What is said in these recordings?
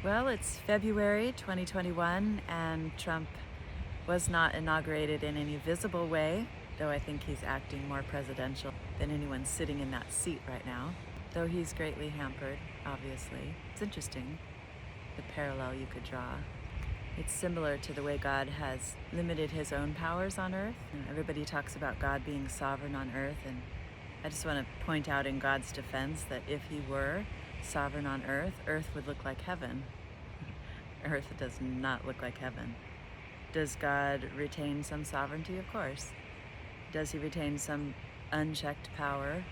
Well, it's February 2021, and Trump was not inaugurated in any visible way, though I think he's acting more presidential than anyone sitting in that seat right now, though he's greatly hampered, obviously. It's interesting, the parallel you could draw. It's similar to the way God has limited his own powers on earth. Everybody talks about God being sovereign on earth, and I just want to point out in God's defense that if he were sovereign on earth, earth would look like heaven. Earth does not look like heaven. Does God retain some sovereignty? Of course. Does he retain some unchecked power?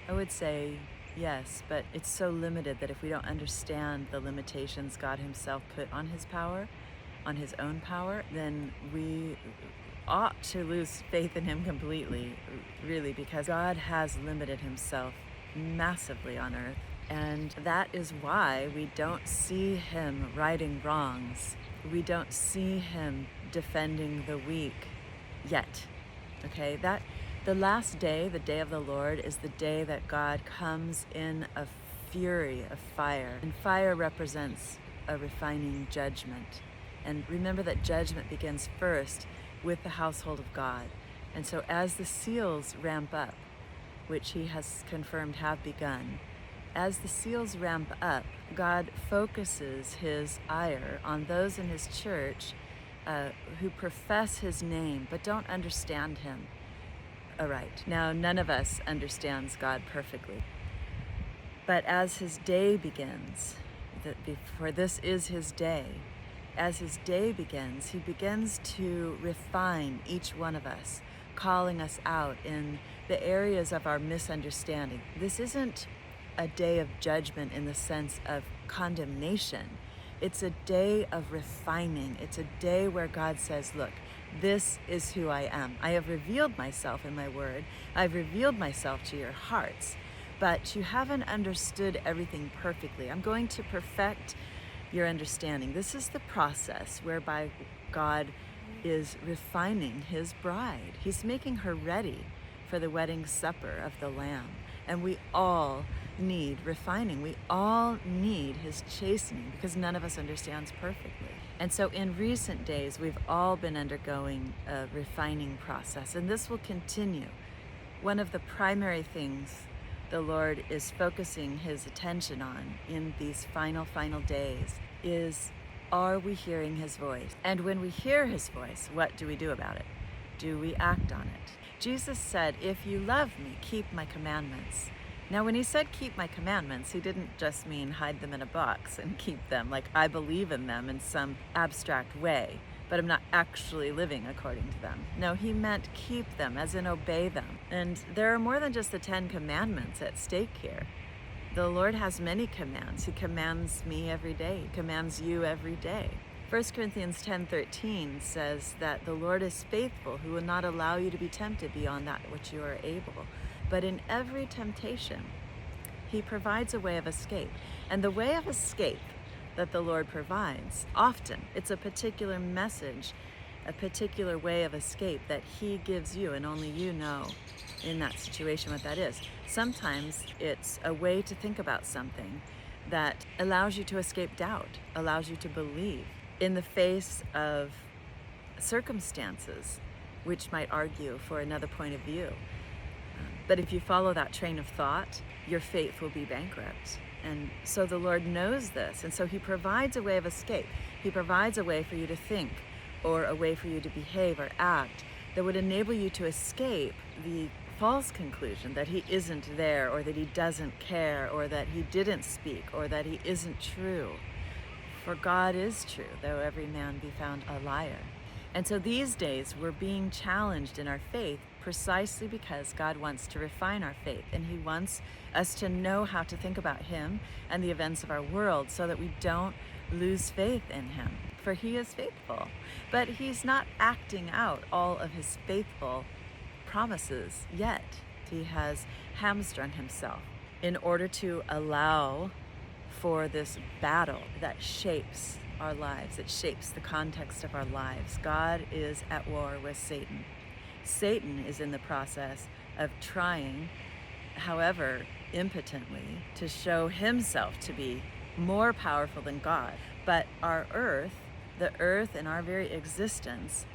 I would say yes, but it's so limited that if we don't understand the limitations God himself put on his power, on his own power, then we ought to lose faith in him completely, really, because God has limited himself massively on earth. And that is why we don't see him righting wrongs. We don't see him defending the weak yet. Okay, that the last day, the day of the Lord, is the day that God comes in a fury of fire. And fire represents a refining judgment. And remember that judgment begins first with the household of God. And so as the seals ramp up, which he has confirmed have begun, as the seals ramp up, God focuses his ire on those in his church who profess his name but don't understand him aright. Now, none of us understands God perfectly. But as his day begins, for this is his day, as his day begins, he begins to refine each one of us, calling us out in the areas of our misunderstanding. This isn't a day of judgment in the sense of condemnation. It's a day of refining. It's a day where God says, look, this is who I am. I have revealed myself in my word. I've revealed myself to your hearts, but you haven't understood everything perfectly. I'm going to perfect your understanding. This is the process whereby God is refining his bride. He's making her ready for the wedding supper of the Lamb. And we all need refining. We all need his chastening because none of us understands perfectly. And so in recent days, we've all been undergoing a refining process, and this will continue. One of the primary things the Lord is focusing his attention on in these final days is, are we hearing his voice? And when we hear his voice, what do we do about it? Do we act on it? Jesus said, if you love me, keep my commandments. Now, when he said keep my commandments, he didn't just mean hide them in a box and keep them, like I believe in them in some abstract way, but I'm not actually living according to them. No, he meant keep them, as in obey them. And there are more than just the 10 commandments at stake here. The Lord has many commands. He commands me every day. He commands you every day. 1 Corinthians 10:13 says that the Lord is faithful, who will not allow you to be tempted beyond that which you are able. But in every temptation, he provides a way of escape. And the way of escape that the Lord provides, often it's a particular message, a particular way of escape that he gives you, and only you know in that situation what that is. Sometimes it's a way to think about something that allows you to escape doubt, allows you to believe in the face of circumstances which might argue for another point of view. But if you follow that train of thought, your faith will be bankrupt. And so the Lord knows this, and so he provides a way of escape. He provides a way for you to think, or a way for you to behave or act that would enable you to escape the false conclusion that he isn't there, or that he doesn't care, or that he didn't speak, or that he isn't true. For God is true, though every man be found a liar. And so these days we're being challenged in our faith precisely because God wants to refine our faith, and he wants us to know how to think about him and the events of our world so that we don't lose faith in him. For he is faithful, but he's not acting out all of his faithful promises yet. He has hamstrung himself in order to allow for this battle that shapes our lives. It shapes the context of our lives. God is at war with Satan. Satan is in the process of trying, however impotently, to show himself to be more powerful than God. But our earth, the earth and our very existence,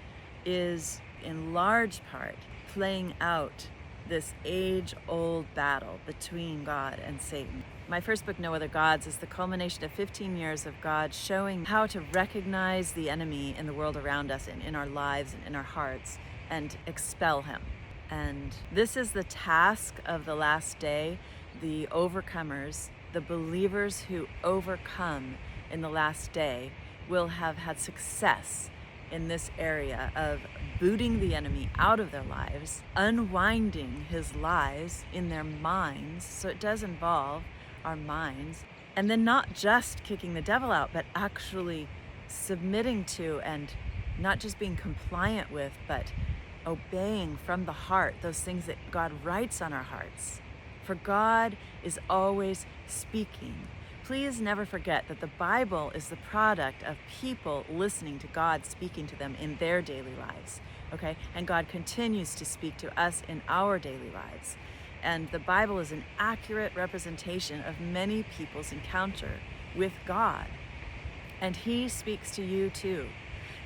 is in large part playing out this age-old battle between God and Satan. My first book, No Other Gods, is the culmination of 15 years of God showing how to recognize the enemy in the world around us and in our lives and in our hearts and expel him. And this is the task of the last day. The overcomers, the believers who overcome in the last day, will have had success in this area of booting the enemy out of their lives, unwinding his lies in their minds. So it does involve our minds. And then not just kicking the devil out, but actually submitting to and not just being compliant with, but obeying from the heart those things that God writes on our hearts. For God is always speaking. Please never forget that the Bible is the product of people listening to God speaking to them in their daily lives, okay? And God continues to speak to us in our daily lives. And the Bible is an accurate representation of many people's encounter with God. And He speaks to you too.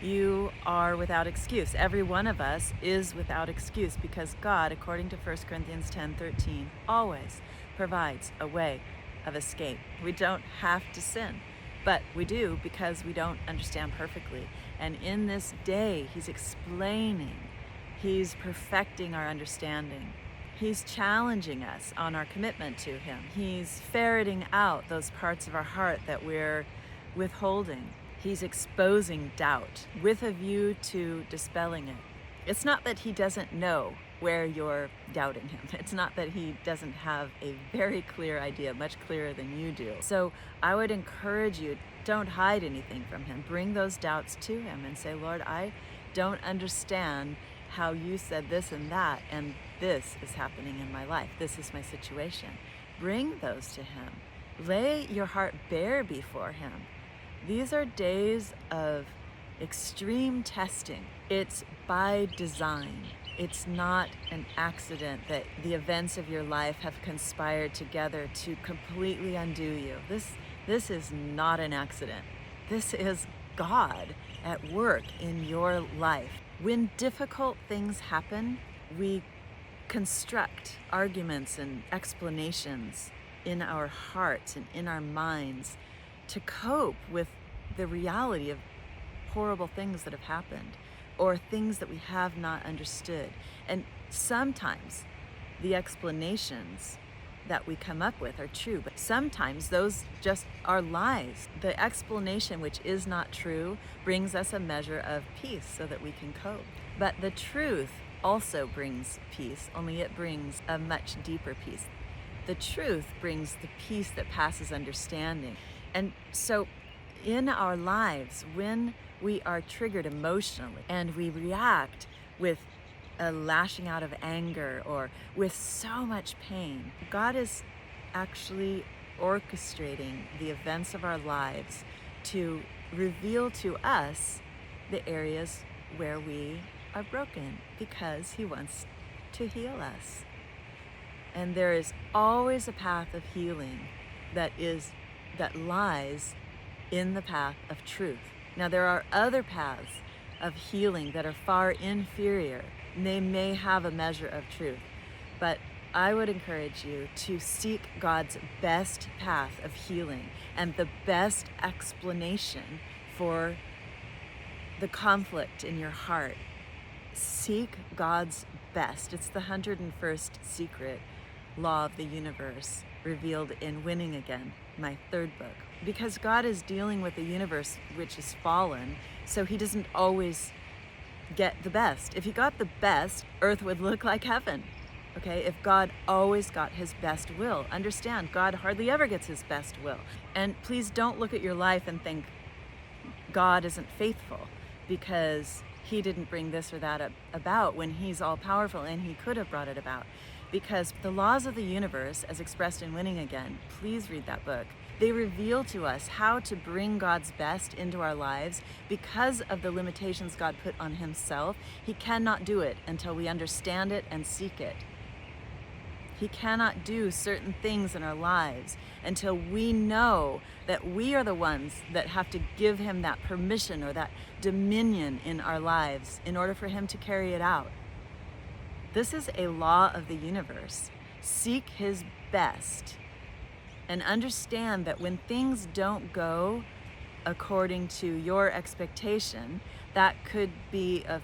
You are without excuse. Every one of us is without excuse because God, according to 1 Corinthians 10:13, always provides a way of escape. We don't have to sin, but we do because we don't understand perfectly. And in this day, He's explaining, He's perfecting our understanding. He's challenging us on our commitment to Him. He's ferreting out those parts of our heart that we're withholding. He's exposing doubt with a view to dispelling it. It's not that He doesn't know where you're doubting Him. It's not that He doesn't have a very clear idea, much clearer than you do. So I would encourage you, don't hide anything from Him. Bring those doubts to Him and say, Lord, I don't understand how you said this and that, and this is happening in my life. This is my situation. Bring those to Him. Lay your heart bare before Him. These are days of extreme testing. It's by design. It's not an accident that the events of your life have conspired together to completely undo you. This is not an accident. This is God at work in your life. When difficult things happen, we construct arguments and explanations in our hearts and in our minds to cope with the reality of horrible things that have happened or things that we have not understood. And sometimes the explanations that we come up with are true, but sometimes those just are lies. The explanation which is not true brings us a measure of peace so that we can cope. But the truth also brings peace, only it brings a much deeper peace. The truth brings the peace that passes understanding. And so in our lives, when we are triggered emotionally and we react with a lashing out of anger or with so much pain, God is actually orchestrating the events of our lives to reveal to us the areas where we are broken because He wants to heal us. And there is always a path of healing that lies in the path of truth. Now, there are other paths of healing that are far inferior. They may have a measure of truth, but I would encourage you to seek God's best path of healing and the best explanation for the conflict in your heart. Seek God's best. It's the 101st secret law of the universe revealed in Winning Again, my third book. Because God is dealing with a universe which is fallen, so He doesn't always get the best. If He got the best, earth would look like heaven. Okay, if God always got His best will, understand, God hardly ever gets His best will. And please don't look at your life and think God isn't faithful because He didn't bring this or that about when He's all powerful and He could have brought it about. Because the laws of the universe, as expressed in Winning Again, please read that book. They reveal to us how to bring God's best into our lives because of the limitations God put on Himself. He cannot do it until we understand it and seek it. He cannot do certain things in our lives until we know that we are the ones that have to give him that permission or that dominion in our lives in order for him to carry it out. This is a law of the universe. Seek his best and understand that when things don't go according to your expectation, that could be a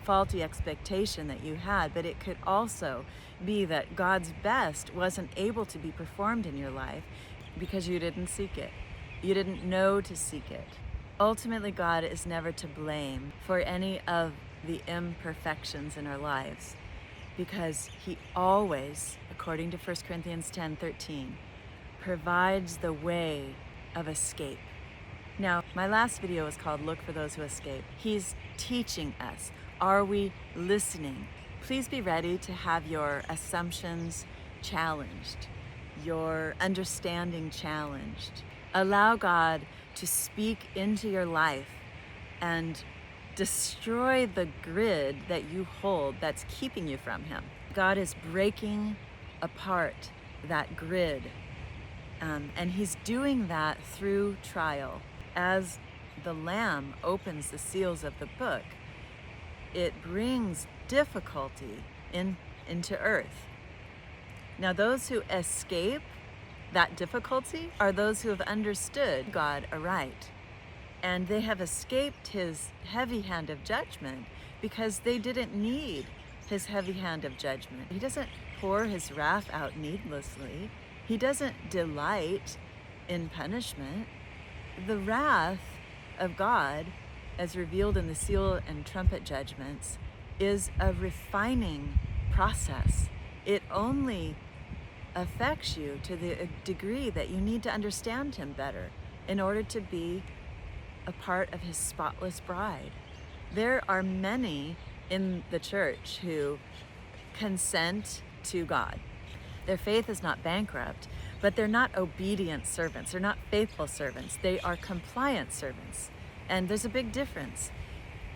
faulty expectation that you had, but it could also be that God's best wasn't able to be performed in your life because you didn't seek it. You didn't know to seek it. Ultimately, God is never to blame for any of the imperfections in our lives because he always, according to 1 Corinthians 10:13, provides the way of escape. Now, my last video was called Look for Those Who Escape. He's teaching us. Are we listening? Please be ready to have your assumptions challenged, your understanding challenged. Allow God to speak into your life and destroy the grid that you hold that's keeping you from him. God is breaking apart that grid, and he's doing that through trial. As the Lamb opens the seals of the book, it brings difficulty into earth. Now, those who escape that difficulty are those who have understood God aright. And they have escaped his heavy hand of judgment because they didn't need his heavy hand of judgment. He doesn't pour his wrath out needlessly. He doesn't delight in punishment. The wrath of God, as revealed in the seal and trumpet judgments, is a refining process. It only affects you to the degree that you need to understand him better in order to be a part of his spotless bride. There are many in the church who consent to God. Their faith is not bankrupt, but they're not obedient servants. They're not faithful servants. They are compliant servants. And there's a big difference,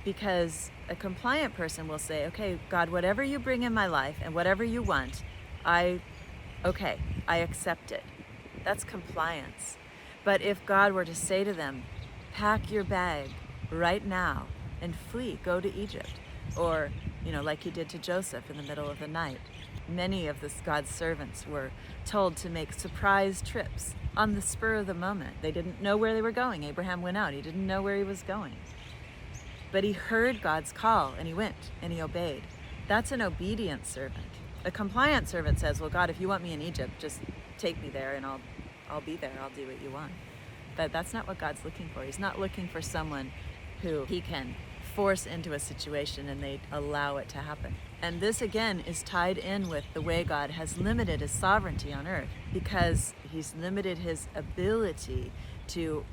because a compliant person will say, okay, God, whatever you bring in my life and whatever you want, I accept it. That's compliance. But if God were to say to them, pack your bag right now and flee, go to Egypt, or, like he did to Joseph in the middle of the night. Many of God's servants were told to make surprise trips on the spur of the moment. They didn't know where they were going. Abraham went out. He didn't know where he was going. But he heard God's call and he went and he obeyed. That's an obedient servant. A compliant servant says, well, God, if you want me in Egypt, just take me there and I'll be there. I'll do what you want. But that's not what God's looking for. He's not looking for someone who he can force into a situation and they allow it to happen. And this again is tied in with the way God has limited his sovereignty on earth, because he's limited his ability to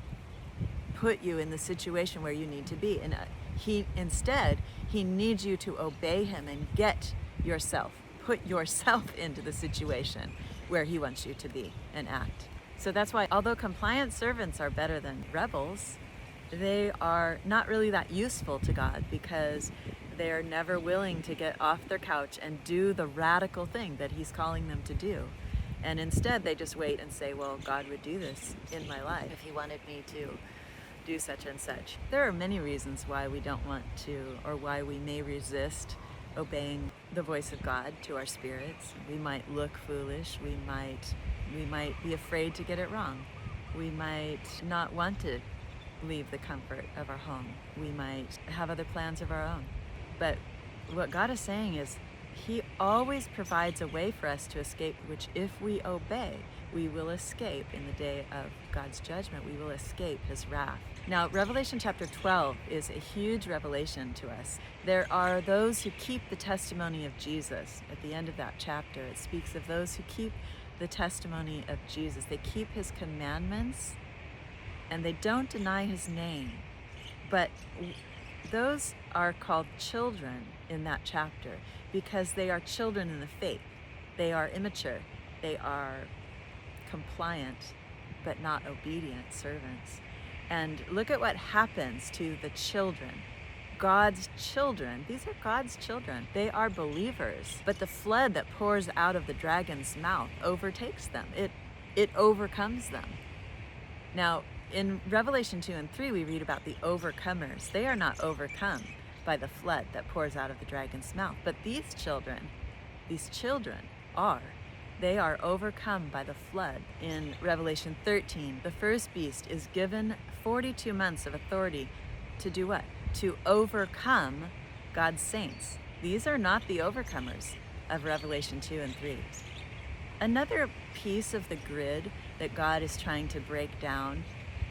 put you in the situation where you need to be. And he needs you to obey him and put yourself into the situation where he wants you to be and act. So that's why, although compliant servants are better than rebels, they are not really that useful to God, because they are never willing to get off their couch and do the radical thing that he's calling them to do. And instead they just wait and say, well, God would do this in my life if he wanted me to do such and such. There are many reasons why we don't want to, or why we may resist obeying the voice of God to our spirits. We might look foolish. We might be afraid to get it wrong. We might not want to leave the comfort of our home. We might have other plans of our own. But what God is saying is he always provides a way for us to escape, which if we obey, we will escape in the day of God's judgment. We will escape his wrath. Now, Revelation chapter 12 is a huge revelation to us. There are those who keep the testimony of Jesus. At the end of that chapter, it speaks of those who keep the testimony of Jesus. They keep his commandments and they don't deny his name. But those are called children in that chapter because they are children in the faith. They are immature. They are compliant but not obedient servants. And look at what happens to the children. God's children. These are God's children. They are believers. But the flood that pours out of the dragon's mouth overtakes them. It overcomes them. Now, in Revelation 2 and 3, we read about the overcomers. They are not overcome by the flood that pours out of the dragon's mouth. But these children are. They are overcome by the flood. In Revelation 13, the first beast is given 42 months of authority to do what? To overcome God's saints. These are not the overcomers of Revelation 2 and 3. Another piece of the grid that God is trying to break down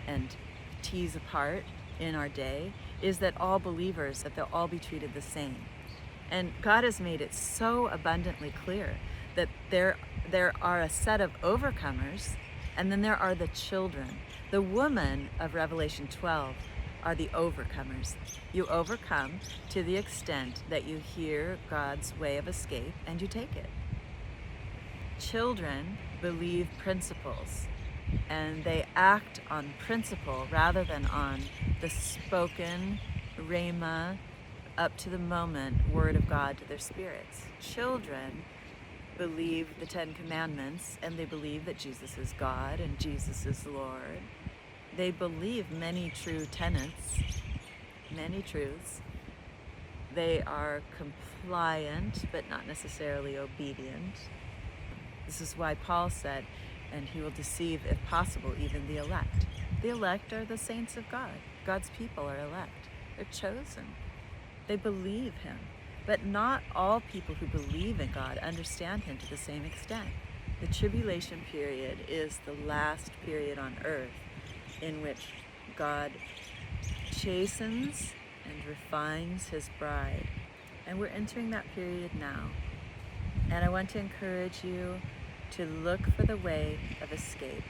and tease apart in our day is that all believers, that they'll all be treated the same. And God has made it so abundantly clear that there are a set of overcomers, and then there are the children. The women of Revelation 12 are the overcomers. You overcome to the extent that you hear God's way of escape and you take it. Children believe principles, and they act on principle rather than on the spoken rhema, up to the moment word of God to their spirits. Children believe the 10 Commandments, and they believe that Jesus is God and Jesus is Lord. They believe many true tenets, many truths. They are compliant, but not necessarily obedient. This is why Paul said, and he will deceive, if possible, even the elect. The elect are the saints of God. God's people are elect. They're chosen. They believe him. But not all people who believe in God understand him to the same extent. The tribulation period is the last period on earth in which God chastens and refines his bride. And we're entering that period now. And I want to encourage you to look for the way of escape,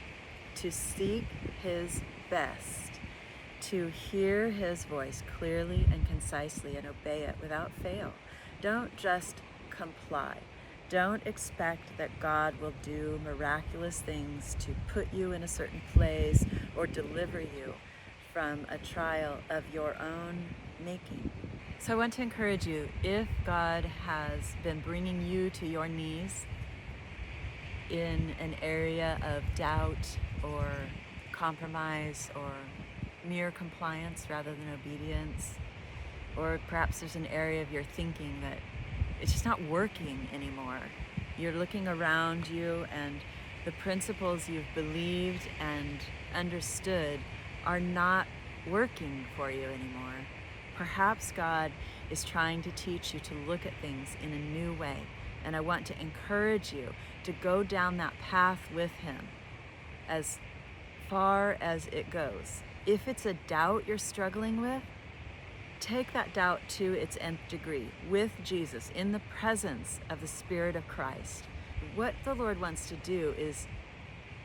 to seek his best, to hear his voice clearly and concisely and obey it without fail. Don't just comply. Don't expect that God will do miraculous things to put you in a certain place or deliver you from a trial of your own making. So I want to encourage you, if God has been bringing you to your knees in an area of doubt or compromise or mere compliance rather than obedience, or perhaps there's an area of your thinking that it's just not working anymore. You're looking around you and the principles you've believed and understood are not working for you anymore. Perhaps God is trying to teach you to look at things in a new way. And I want to encourage you to go down that path with him as far as it goes. If it's a doubt you're struggling with, take that doubt to its nth degree with Jesus in the presence of the Spirit of Christ. What the Lord wants to do is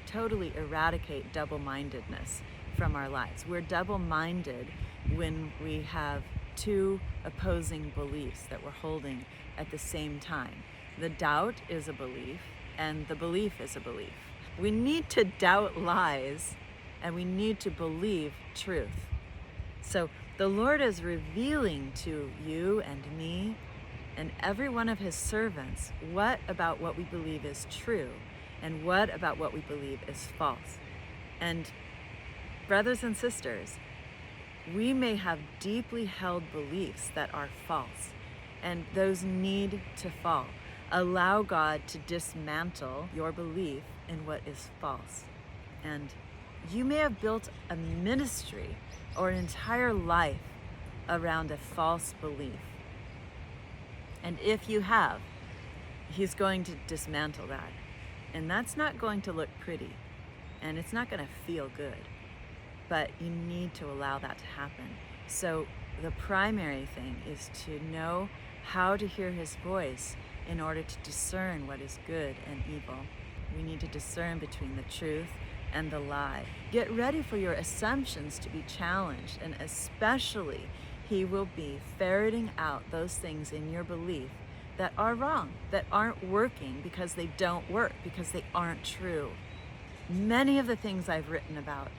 totally eradicate double-mindedness from our lives. We're double-minded when we have two opposing beliefs that we're holding at the same time. The doubt is a belief, and the belief is a belief. We need to doubt lies, and we need to believe truth. So the Lord is revealing to you and me and every one of his servants what about what we believe is true and what about what we believe is false. And brothers and sisters, we may have deeply held beliefs that are false, and those need to fall. Allow God to dismantle your belief in what is false. And you may have built a ministry or an entire life around a false belief. And if you have, he's going to dismantle that. And that's not going to look pretty, and it's not going to feel good. But you need to allow that to happen. So the primary thing is to know how to hear his voice in order to discern what is good and evil. We need to discern between the truth and the lie. Get ready for your assumptions to be challenged, and especially he will be ferreting out those things in your belief that are wrong, that aren't working because they don't work, because they aren't true. Many of the things I've written about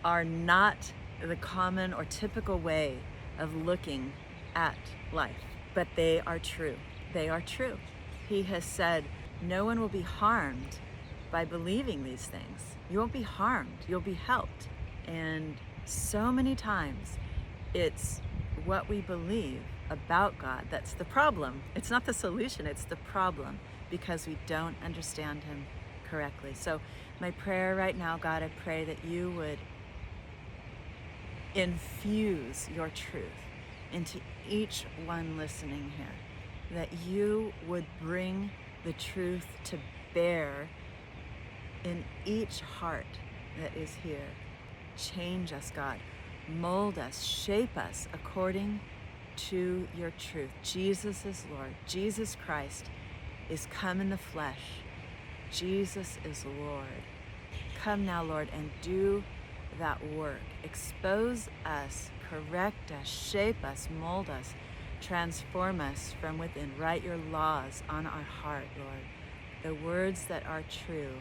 are not the common or typical way of looking at life, but they are true. They are true. He has said, no one will be harmed by believing these things. You won't be harmed, you'll be helped. And so many times it's what we believe about God that's the problem. It's not the solution, it's the problem, because we don't understand Him correctly. So my prayer right now, God, I pray that you would infuse your truth into each one listening here, that you would bring the truth to bear in each heart that is here. Change us, God. Mold us, shape us according to your truth. Jesus is Lord. Jesus Christ is come in the flesh. Jesus is Lord. Come now, Lord, and do that work. Expose us, correct us, shape us, mold us, transform us from within. Write your laws on our heart, Lord. The words that are true,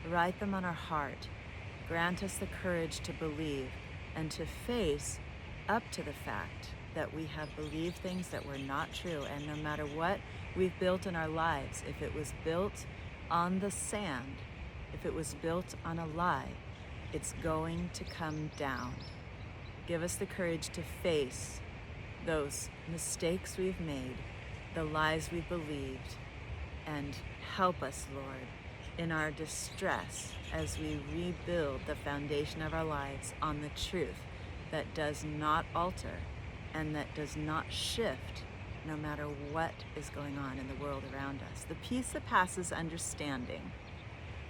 write them on our heart. Grant us the courage to believe and to face up to the fact that we have believed things that were not true. And no matter what we've built in our lives, if it was built on the sand, if it was built on a lie, it's going to come down. Give us the courage to face those mistakes we've made, the lies we've believed, and help us, Lord, in our distress as we rebuild the foundation of our lives on the truth that does not alter and that does not shift no matter what is going on in the world around us. The peace that passes understanding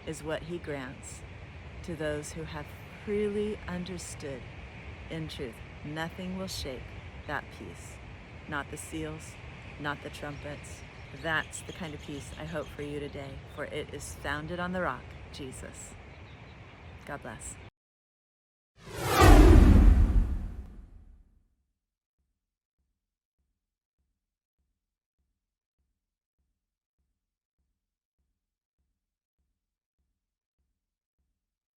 is what He grants to those who have freely understood in truth. Nothing will shake that peace. Not the seals, not the trumpets. That's the kind of peace I hope for you today, for it is founded on the rock, Jesus. God bless.